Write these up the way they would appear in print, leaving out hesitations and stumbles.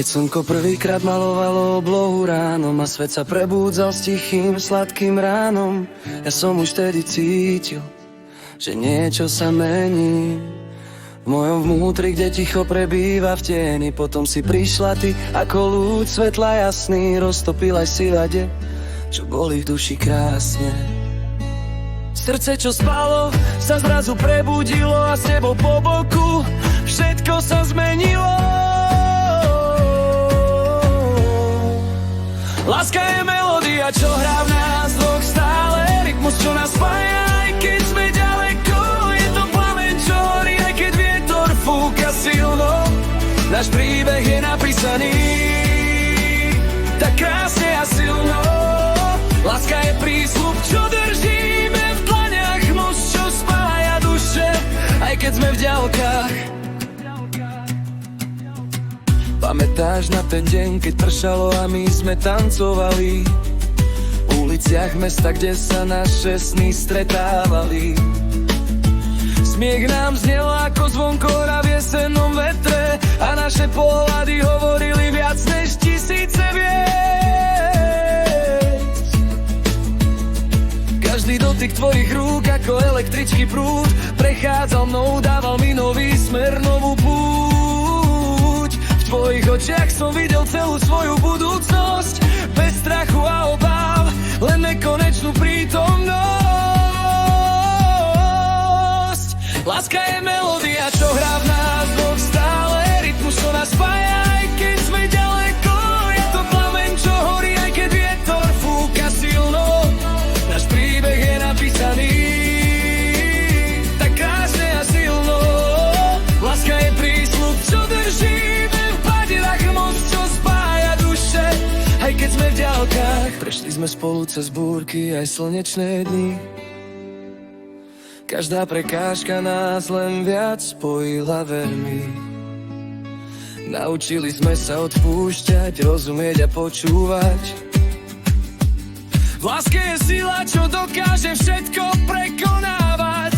Keď slnko prvýkrát malovalo oblohu ránom a svet sa prebúdzal s tichým, sladkým ránom, ja som už vtedy cítil, že niečo sa mení v mojom vnútri, kde ticho prebýva v tieni. Potom si prišla ty ako lúč svetla jasný, roztopil aj silade, čo boli v duši krásne. Srdce, čo spalo, sa zrazu prebudilo a s tebou po boku všetko sa zmenilo. Láska je melódia, čo hrá v nás dvoch stále, rytmus, čo nás spája, aj keď sme ďaleko. Je to plameň, čo horí, aj keď vietor fúka silno. Náš príbeh je napísaný tak krásne a silno. Láska je prísľub, čo držíme v dlaniach, most, čo spája duše, aj keď sme v ďalkách. Pamätáš na ten deň, keď pršalo a my sme tancovali v uliciach mesta, kde sa naše sny stretávali. Smiech nám znel ako zvon kora v jesennom vetre a naše pohľady hovorili viac než tisíce vied. Každý dotyk tvojich rúk ako elektrický prúd prechádzal mnou, dával mi nový smer, novú púť. V tvojich očiach som videl celú svoju budúcnosť, bez strachu a obáv, len nekonečnú prítomnosť. Láska je melódia, čo hrá v nás dvoch stále, rytmus, čo nás spája, aj keď sme ďaleko. Je to plameň, čo horí, aj keď vietor fúka silno. Náš príbeh je napísaný tak krásne a silno. Láska je prísľub, čo držíme v padinách, most, čo spája duše, aj keď sme v ďalkách. Prešli sme spolu cez búrky aj slnečné dni. Každá prekážka nás len viac spojila, ver mi. Naučili sme sa odpúšťať, rozumieť a počúvať. V láske je sila, čo dokáže všetko prekonávať.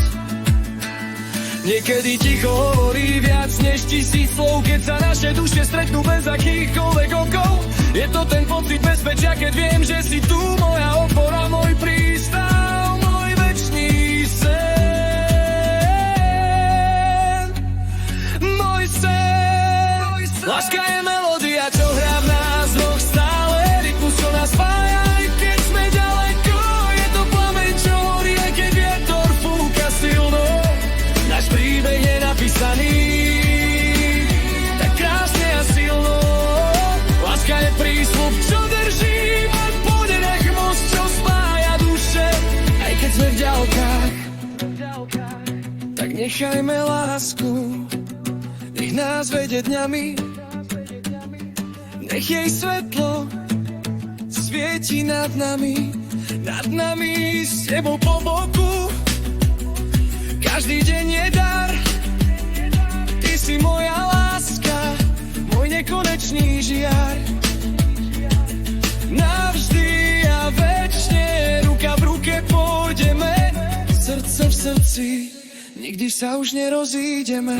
Niekedy ticho hovorí viac než 1000 slov, keď sa naše duše stretnú bez akýchkoľvek okov. Je to ten pocit bezpečia, keď viem, že si tu moja opora, môj prístav, môj večný sen. Môj sen. Láska je melódia, čo hrá v nás dvoch stále, rytmus, čo nás spája, aj keď sme ďaleko. Je to plameň, čo horí, aj keď vietor fúka silno. Náš príbeh je napísaný tak krásne a silno. Láska je prísľub, čo držíme v podenách, most, čo spája duše, aj keď sme v ďalkách. Tak nechajme lásku, nech nás vedie dňami, nech jej svetlo svieti nad nami s tebou po boku. Každý deň je dar, ty si moja láska, môj nekonečný žiar. Navždy a večne, ruka v ruke pôjdeme, srdce v srdci, nikdy sa už nerozídeme.